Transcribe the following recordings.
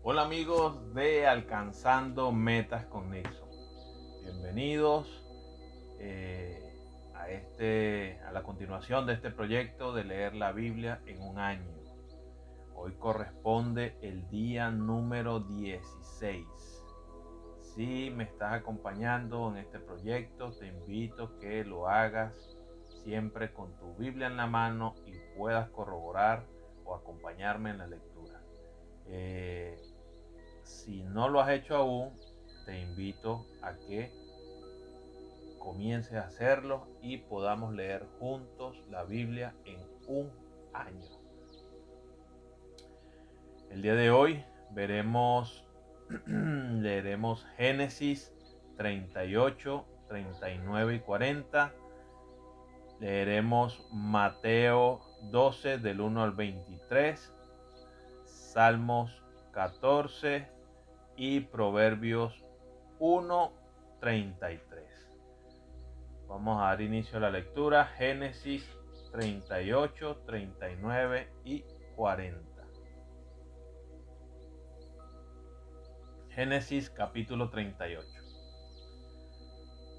Hola amigos de Alcanzando Metas con Nixon. Bienvenidos a la continuación de este proyecto de leer la Biblia en un año. Hoy corresponde el día número 16. Si me estás acompañando en este proyecto, te invito a que lo hagas siempre con tu Biblia en la mano y puedas corroborar o acompañarme en la lectura. Si no lo has hecho aún, te invito a que comiences a hacerlo y podamos leer juntos la Biblia en un año. El día de hoy leeremos Génesis 38, 39 y 40. Leeremos Mateo 12 del 1 al 23, Salmos 14 y Proverbios 1:33. Vamos a dar inicio a la lectura. Génesis 38, 39 y 40. Génesis capítulo 38.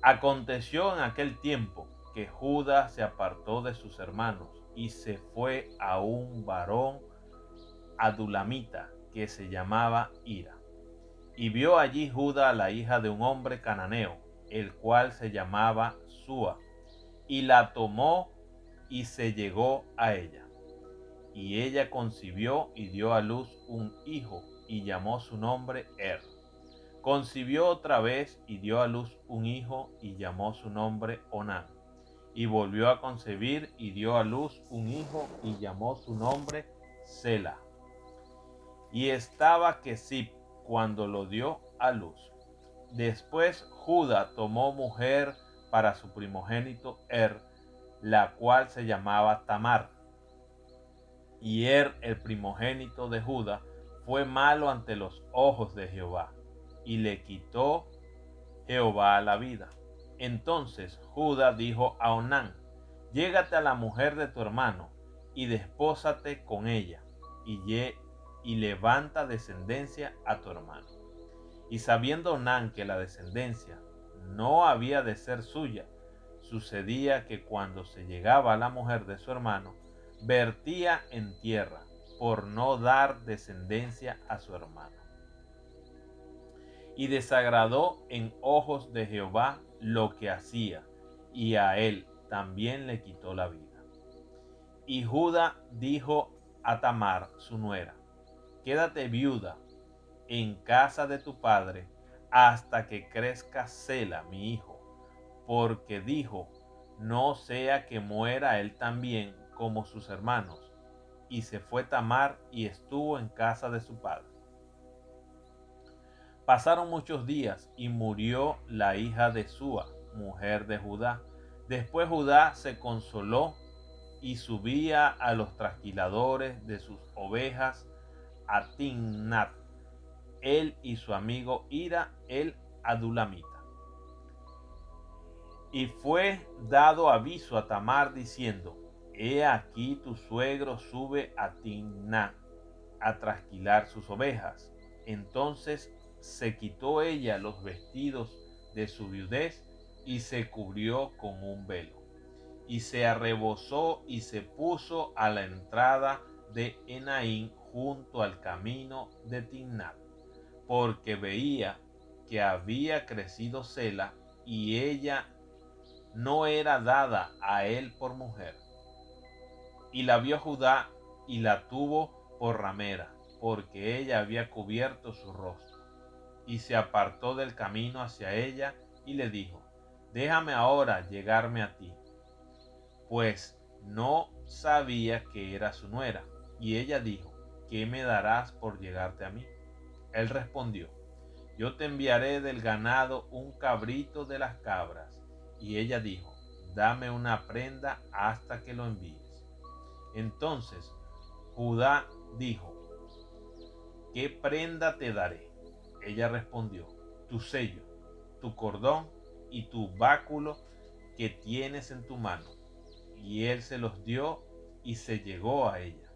Aconteció en aquel tiempo que Judá se apartó de sus hermanos y se fue a un varón adulamita que se llamaba Hira. Y vio allí Judá a la hija de un hombre cananeo, el cual se llamaba Súa, y la tomó y se llegó a ella. Y ella concibió y dio a luz un hijo, y llamó su nombre Concibió otra vez y dio a luz un hijo, y llamó su nombre Onán. Y volvió a concebir y dio a luz un hijo, y llamó su nombre Sela. Y estaba Quesib cuando lo dio a luz. Después Judá tomó mujer para su primogénito la cual se llamaba Tamar. Y el primogénito de Judá, fue malo ante los ojos de Jehová, y le quitó Jehová la vida. Entonces Judá dijo a Onán: llégate a la mujer de tu hermano, y despósate con ella, y levanta descendencia a tu hermano. Y sabiendo Onán que la descendencia no había de ser suya, sucedía que cuando se llegaba a la mujer de su hermano, vertía en tierra, por no dar descendencia a su hermano. Y desagradó en ojos de Jehová lo que hacía, y a él también le quitó la vida. Y Judá dijo a Tamar, su nuera: quédate viuda en casa de tu padre hasta que crezca Sela, mi hijo, porque dijo: no sea que muera él también como sus hermanos. Y se fue Tamar y estuvo en casa de su padre. Pasaron muchos días y murió la hija de Súa, mujer de Judá. Después Judá se consoló y subía a los trasquiladores de sus ovejas a Timnat, él y su amigo Hira el adulamita. Y fue dado aviso a Tamar diciendo: he aquí tu suegro sube a Timnat a trasquilar sus ovejas. Entonces se quitó ella los vestidos de su viudez y se cubrió con un velo. Y se arrebozó y se puso a la entrada de Enaim junto al camino de Timnat, porque veía que había crecido Sela y ella no era dada a él por mujer. Y la vio Judá y la tuvo por ramera, porque ella había cubierto su rostro. Y se apartó del camino hacia ella y le dijo: déjame ahora llegarme a ti, pues no sabía que era su nuera. Y ella dijo: ¿qué me darás por llegarte a mí? Él respondió: yo te enviaré del ganado un cabrito de las cabras. Y ella dijo: dame una prenda hasta que lo envíes. Entonces Judá dijo: ¿qué prenda te daré? Ella respondió: tu sello, tu cordón y tu báculo que tienes en tu mano. Y él se los dio y se llegó a ella,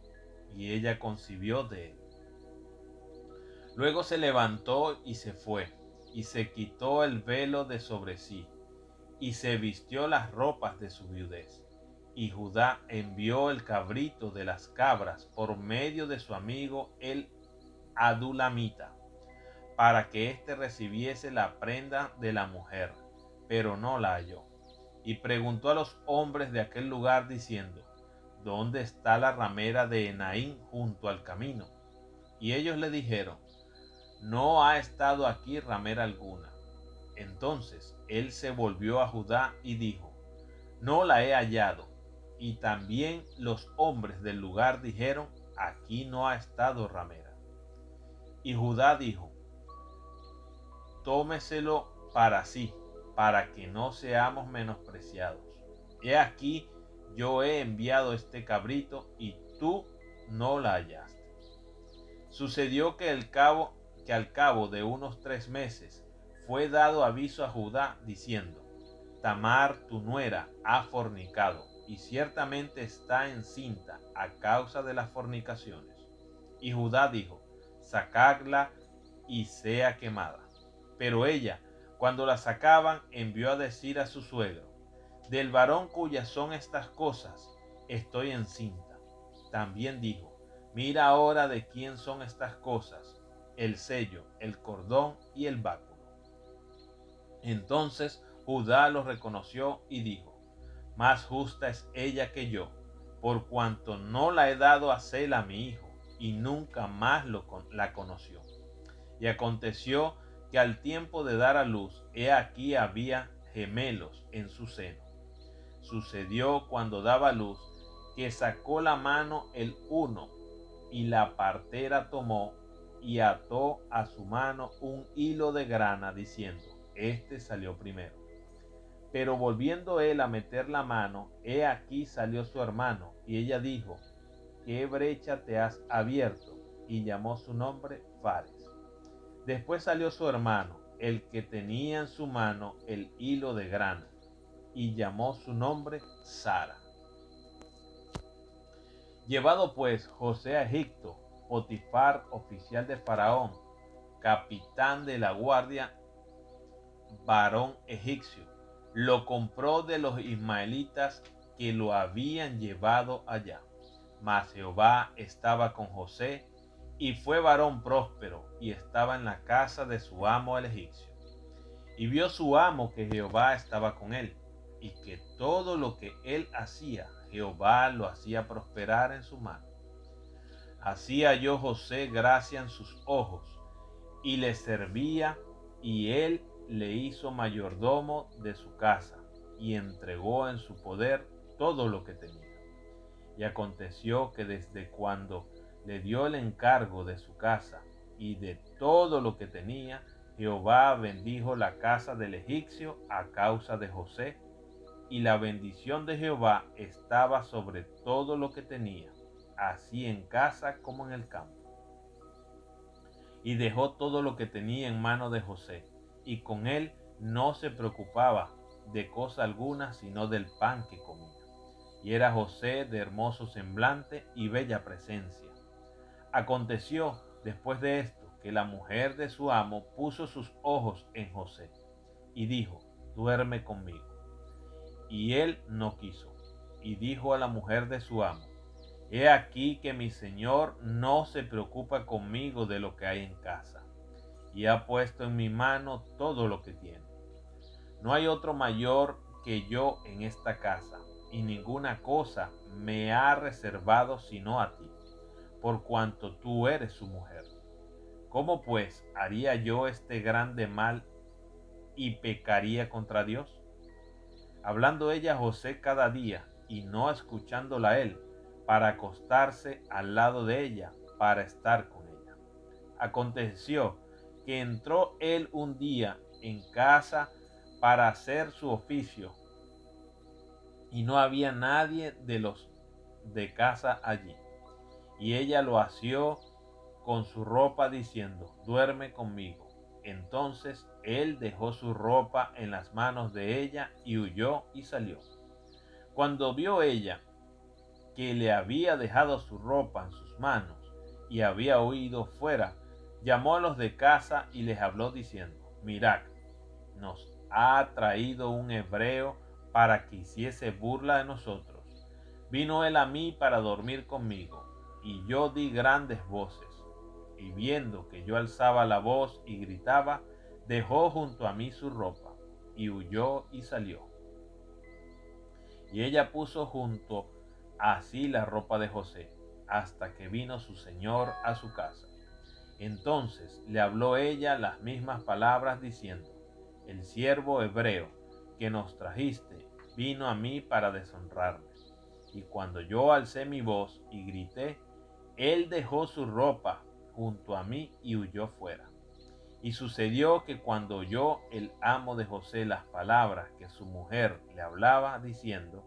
y ella concibió de él. Luego se levantó y se fue, y se quitó el velo de sobre sí, y se vistió las ropas de su viudez. Y Judá envió el cabrito de las cabras por medio de su amigo el adulamita, para que éste recibiese la prenda de la mujer, pero no la halló. Y preguntó a los hombres de aquel lugar diciendo: ¿Dónde está la ramera de Enaim junto al camino? Y ellos le dijeron: No ha estado aquí ramera alguna. Entonces él se volvió a Judá y dijo: No la he hallado. Y también los hombres del lugar dijeron: Aquí no ha estado ramera. Y Judá dijo: Tómeselo para sí, para que no seamos menospreciados. He aquí, yo he enviado este cabrito y tú no la hallaste. Sucedió que al cabo de unos 3 meses fue dado aviso a Judá diciendo: Tamar tu nuera ha fornicado y ciertamente está encinta a causa de las fornicaciones. Y Judá dijo: Sacadla y sea quemada. Pero ella, cuando la sacaban, envió a decir a su suegro: Del varón cuyas son estas cosas, estoy encinta. También dijo: Mira ahora de quién son estas cosas, el sello, el cordón y el báculo. Entonces Judá lo reconoció y dijo: Más justa es ella que yo, por cuanto no la he dado a Sela mi hijo, y nunca más la conoció. Y aconteció que al tiempo de dar a luz, he aquí había gemelos en su seno. Sucedió cuando daba luz, que sacó la mano el uno, y la partera tomó y ató a su mano un hilo de grana, diciendo: Este salió primero. Pero volviendo él a meter la mano, he aquí salió su hermano, y ella dijo: ¿Qué brecha te has abierto? Y llamó su nombre Fares. Después salió su hermano, el que tenía en su mano el hilo de grana, y llamó su nombre Sara. Llevado pues José a Egipto, Potifar, oficial de Faraón, capitán de la guardia, varón egipcio, lo compró de los ismaelitas que lo habían llevado allá. Mas Jehová estaba con José, y fue varón próspero, y estaba en la casa de su amo el egipcio. Y vio su amo que Jehová estaba con él, y que todo lo que él hacía, Jehová lo hacía prosperar en su mano. Así halló José gracia en sus ojos, y le servía, y él le hizo mayordomo de su casa, y entregó en su poder todo lo que tenía. Y aconteció que desde cuando le dio el encargo de su casa y de todo lo que tenía, Jehová bendijo la casa del egipcio a causa de José, y la bendición de Jehová estaba sobre todo lo que tenía, así en casa como en el campo. Y dejó todo lo que tenía en mano de José, y con él no se preocupaba de cosa alguna sino del pan que comía. Y era José de hermoso semblante y bella presencia. Aconteció después de esto que la mujer de su amo puso sus ojos en José y dijo: Duerme conmigo. Y él no quiso. Y dijo a la mujer de su amo: He aquí que mi señor no se preocupa conmigo de lo que hay en casa, y ha puesto en mi mano todo lo que tiene. No hay otro mayor que yo en esta casa, y ninguna cosa me ha reservado sino a ti, por cuanto tú eres su mujer. ¿Cómo pues haría yo este grande mal y pecaría contra Dios? Hablando ella a José cada día, y no escuchándola él, para acostarse al lado de ella, para estar con ella. Aconteció que entró él un día en casa para hacer su oficio, y no había nadie de los de casa allí. Y ella lo asió con su ropa diciendo: Duerme conmigo. Entonces él dejó su ropa en las manos de ella y huyó y salió. Cuando vio ella que le había dejado su ropa en sus manos y había huido fuera, llamó a los de casa y les habló diciendo: mirad, nos ha traído un hebreo para que hiciese burla de nosotros. Vino él a mí para dormir conmigo, y yo di grandes voces, y viendo que yo alzaba la voz y gritaba, dejó junto a mí su ropa, y huyó y salió. Y ella puso junto a sí la ropa de José, hasta que vino su señor a su casa. Entonces le habló ella las mismas palabras, diciendo: el siervo hebreo que nos trajiste vino a mí para deshonrarme. Y cuando yo alcé mi voz y grité, él dejó su ropa junto a mí y huyó fuera. Y sucedió que cuando oyó el amo de José las palabras que su mujer le hablaba, diciendo: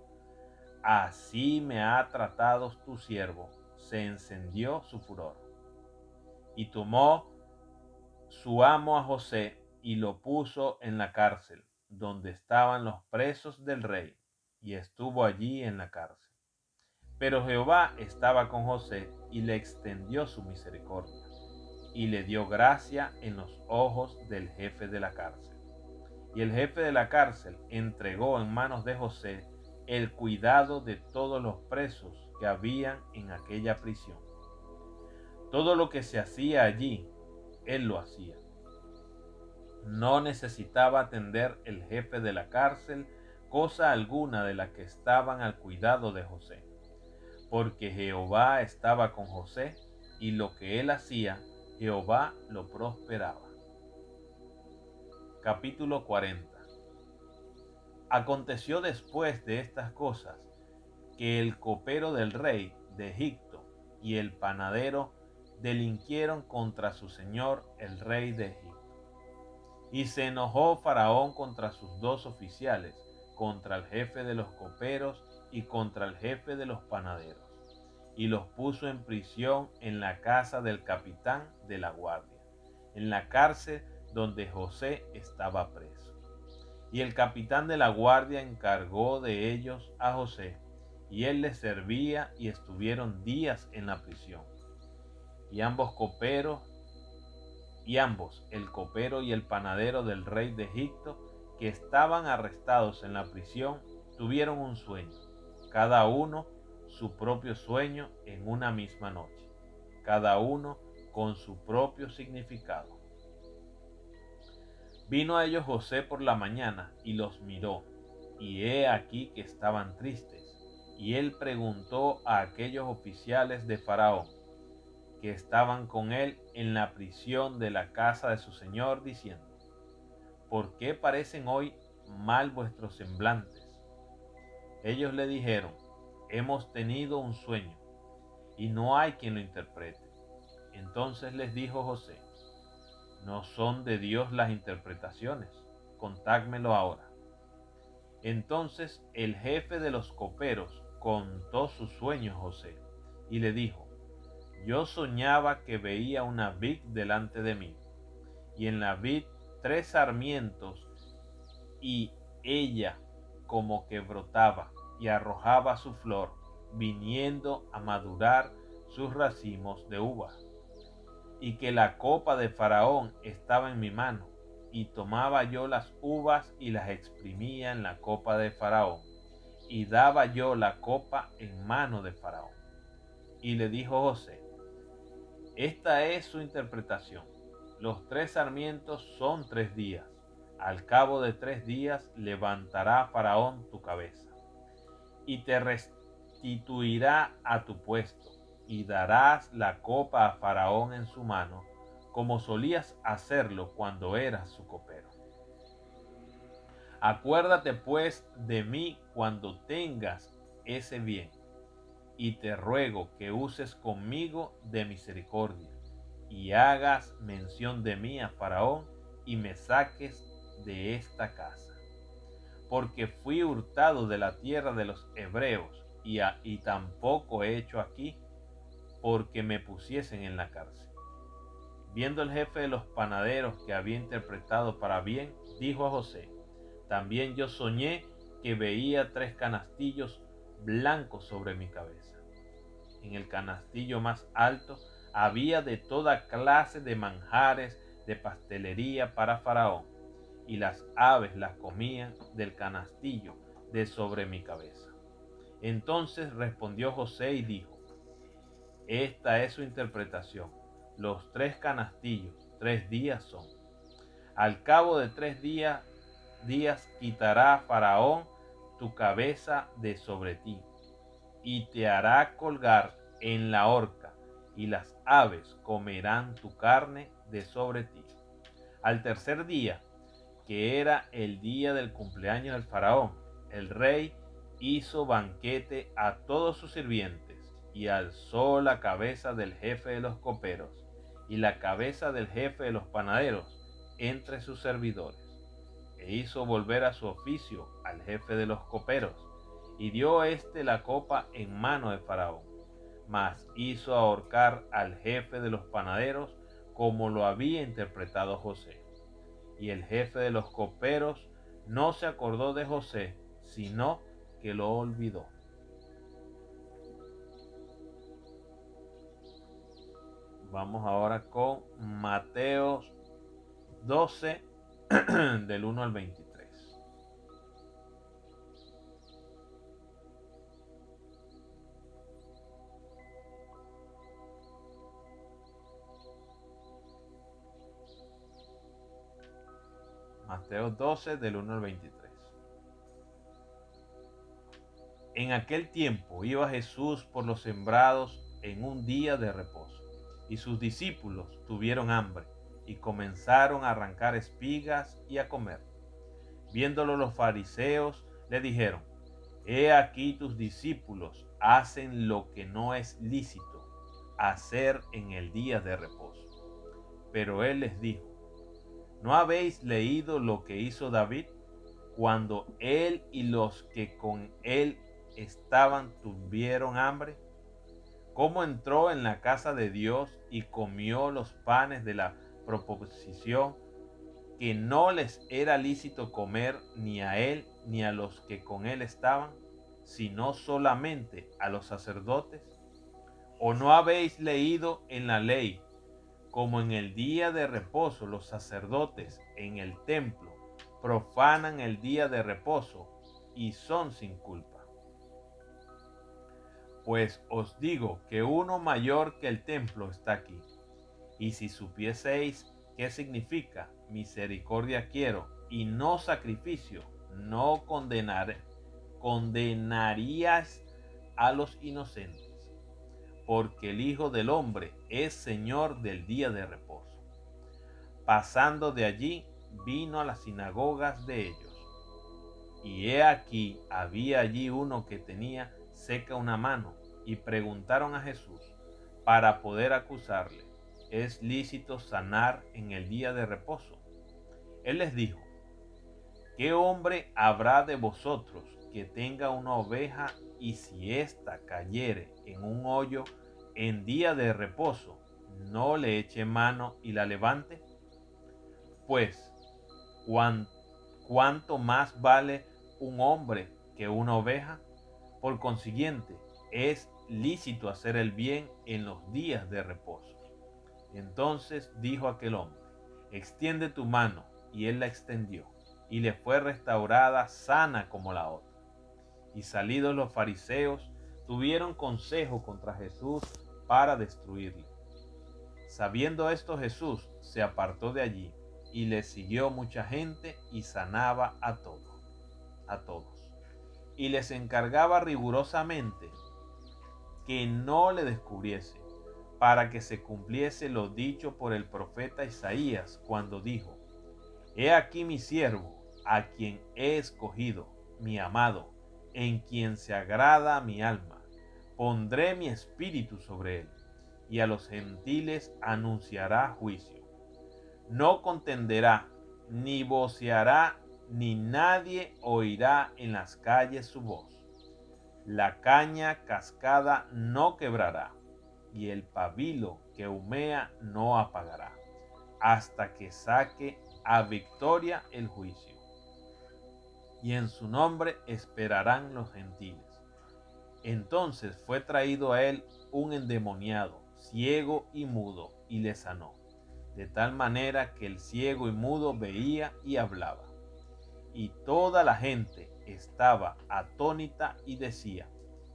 así me ha tratado tu siervo, se encendió su furor. Y tomó su amo a José y lo puso en la cárcel, donde estaban los presos del rey, y estuvo allí en la cárcel. Pero Jehová estaba con José y le extendió su misericordia, y le dio gracia en los ojos del jefe de la cárcel. Y el jefe de la cárcel entregó en manos de José el cuidado de todos los presos que habían en aquella prisión. Todo lo que se hacía allí, él lo hacía. No necesitaba atender el jefe de la cárcel cosa alguna de la que estaban al cuidado de José, porque Jehová estaba con José, y lo que él hacía, Jehová lo prosperaba. Capítulo 40. Aconteció después de estas cosas, que el copero del rey de Egipto y el panadero delinquieron contra su señor el rey de Egipto. Y se enojó Faraón contra sus dos oficiales, contra el jefe de los coperos y contra el jefe de los panaderos, y los puso en prisión en la casa del capitán de la guardia, en la cárcel donde José estaba preso. Y el capitán de la guardia encargó de ellos a José, y él les servía, y estuvieron días en la prisión. Y ambos, el copero y el panadero del rey de Egipto, que estaban arrestados en la prisión, tuvieron un sueño, cada uno su propio sueño en una misma noche, cada uno con su propio significado. Vino a ellos José por la mañana y los miró, y he aquí que estaban tristes. Y él preguntó a aquellos oficiales de Faraón que estaban con él en la prisión de la casa de su señor, diciendo: ¿por qué parecen hoy mal vuestros semblantes? Ellos le dijeron: hemos tenido un sueño, y no hay quien lo interprete. Entonces les dijo José: ¿no son de Dios las interpretaciones? Contádmelo ahora. Entonces el jefe de los coperos contó su sueño a José, y le dijo: yo soñaba que veía una vid delante de mí, y en la vid 3 sarmientos, y ella como que brotaba y arrojaba su flor, viniendo a madurar sus racimos de uva, y que la copa de Faraón estaba en mi mano, y tomaba yo las uvas y las exprimía en la copa de Faraón, y daba yo la copa en mano de Faraón. Y le dijo José: esta es su interpretación. Los 3 sarmientos son 3 días. Al cabo de 3 días levantará Faraón tu cabeza, y te restituirá a tu puesto, y darás la copa a Faraón en su mano, como solías hacerlo cuando eras su copero. Acuérdate pues de mí cuando tengas ese bien, y te ruego que uses conmigo de misericordia, y hagas mención de mí a Faraón, y me saques de esta casa. Porque fui hurtado de la tierra de los hebreos, y tampoco he hecho aquí porque me pusiesen en la cárcel. Viendo el jefe de los panaderos que había interpretado para bien, dijo a José: también yo soñé que veía 3 canastillos blancos sobre mi cabeza. En el canastillo más alto había de toda clase de manjares de pastelería para Faraón, y las aves las comían del canastillo de sobre mi cabeza. Entonces respondió José y dijo: esta es su interpretación. Los 3 canastillos, 3 días son. Al cabo de 3 días quitará Faraón tu cabeza de sobre ti, y te hará colgar en la horca, y las aves comerán tu carne de sobre ti. Al tercer día, que era el día del cumpleaños del faraón, el rey hizo banquete a todos sus sirvientes, y alzó la cabeza del jefe de los coperos y la cabeza del jefe de los panaderos entre sus servidores, e hizo volver a su oficio al jefe de los coperos, y dio la copa en mano de Faraón, mas hizo ahorcar al jefe de los panaderos como lo había interpretado José. Y el jefe de los coperos no se acordó de José, sino que lo olvidó. Vamos ahora con Mateo 12, del 1 al 23. Mateo 12, del 1 al 23. En aquel tiempo iba Jesús por los sembrados en un día de reposo, y sus discípulos tuvieron hambre y comenzaron a arrancar espigas y a comer. Viéndolo los fariseos, le dijeron: he aquí tus discípulos hacen lo que no es lícito hacer en el día de reposo. Pero él les dijo: ¿no habéis leído lo que hizo David cuando él y los que con él estaban tuvieron hambre? ¿Cómo entró en la casa de Dios y comió los panes de la proposición, que no les era lícito comer ni a él ni a los que con él estaban, sino solamente a los sacerdotes? ¿O no habéis leído en la ley como en el día de reposo los sacerdotes en el templo profanan el día de reposo y son sin culpa? Pues os digo que uno mayor que el templo está aquí. Y si supieseis qué significa misericordia quiero y no sacrificio, no condenaríais a los inocentes, porque el Hijo del Hombre es Señor del día de reposo. Pasando de allí, vino a las sinagogas de ellos. Y he aquí, había allí uno que tenía seca una mano, y preguntaron a Jesús para poder acusarle: ¿es lícito sanar en el día de reposo? Él les dijo: ¿qué hombre habrá de vosotros que tenga una oveja, y si ésta cayere en un hoyo en día de reposo, no le eche mano y la levante? Pues, ¿cuánto más vale un hombre que una oveja? Por consiguiente, es lícito hacer el bien en los días de reposo. Entonces dijo aquel hombre: extiende tu mano. Y él la extendió, y le fue restaurada sana como la otra. Y salidos los fariseos, tuvieron consejo contra Jesús para destruirle. Sabiendo esto, Jesús se apartó de allí, y le siguió mucha gente, y sanaba a todos. Y les encargaba rigurosamente que no le descubriese, para que se cumpliese lo dicho por el profeta Isaías, cuando dijo: he aquí mi siervo, a quien he escogido, mi amado, en quien se agrada mi alma. Pondré mi espíritu sobre él, y a los gentiles anunciará juicio. No contenderá, ni voceará, ni nadie oirá en las calles su voz. La caña cascada no quebrará, y el pabilo que humea no apagará, hasta que saque a victoria el juicio. Y en su nombre esperarán los gentiles. Entonces fue traído a él un endemoniado, ciego y mudo, y le sanó, de tal manera que el ciego y mudo veía y hablaba. Y toda la gente estaba atónita y decía: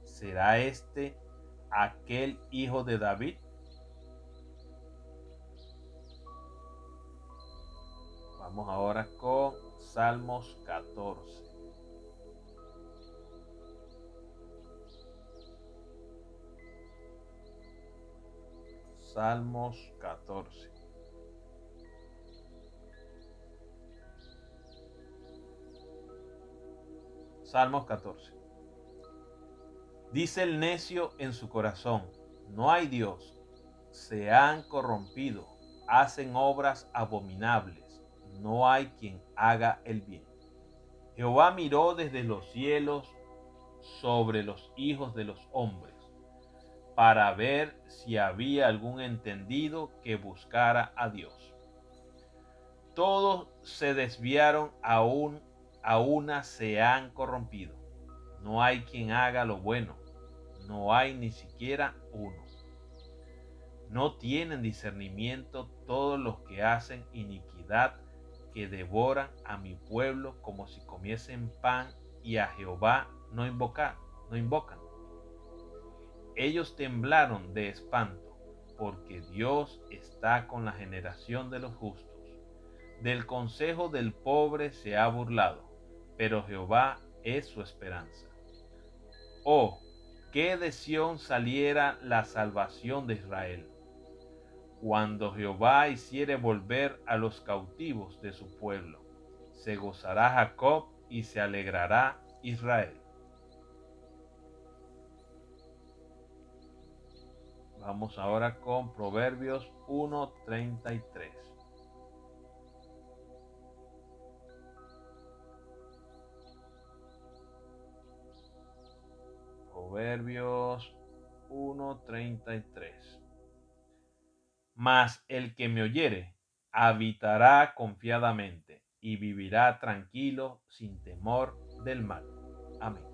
¿será este aquel hijo de David? Vamos ahora con Salmos 14. Salmos 14. Salmos 14. Dice el necio en su corazón: no hay Dios. Se han corrompido, hacen obras abominables. No hay quien haga el bien. Jehová miró desde los cielos sobre los hijos de los hombres, para ver si había algún entendido que buscara a Dios. Todos se desviaron, a una se han corrompido. No hay quien haga lo bueno, no hay ni siquiera uno. No tienen discernimiento todos los que hacen iniquidad, que devoran a mi pueblo como si comiesen pan, y a Jehová no invocan. Ellos temblaron de espanto, porque Dios está con la generación de los justos. Del consejo del pobre se ha burlado, pero Jehová es su esperanza. Oh, que de Sión saliera la salvación de Israel, cuando Jehová hiciere volver a los cautivos de su pueblo. Se gozará Jacob y se alegrará Israel. Vamos ahora con Proverbios 1:33. Proverbios 1:33. Mas el que me oyere habitará confiadamente y vivirá tranquilo sin temor del mal. Amén.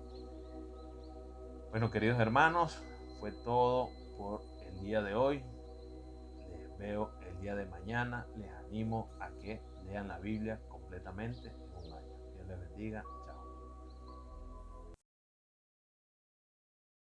Bueno, queridos hermanos, fue todo por el día de hoy. Les veo el día de mañana. Les animo a que lean la Biblia completamente en un año. Dios les bendiga.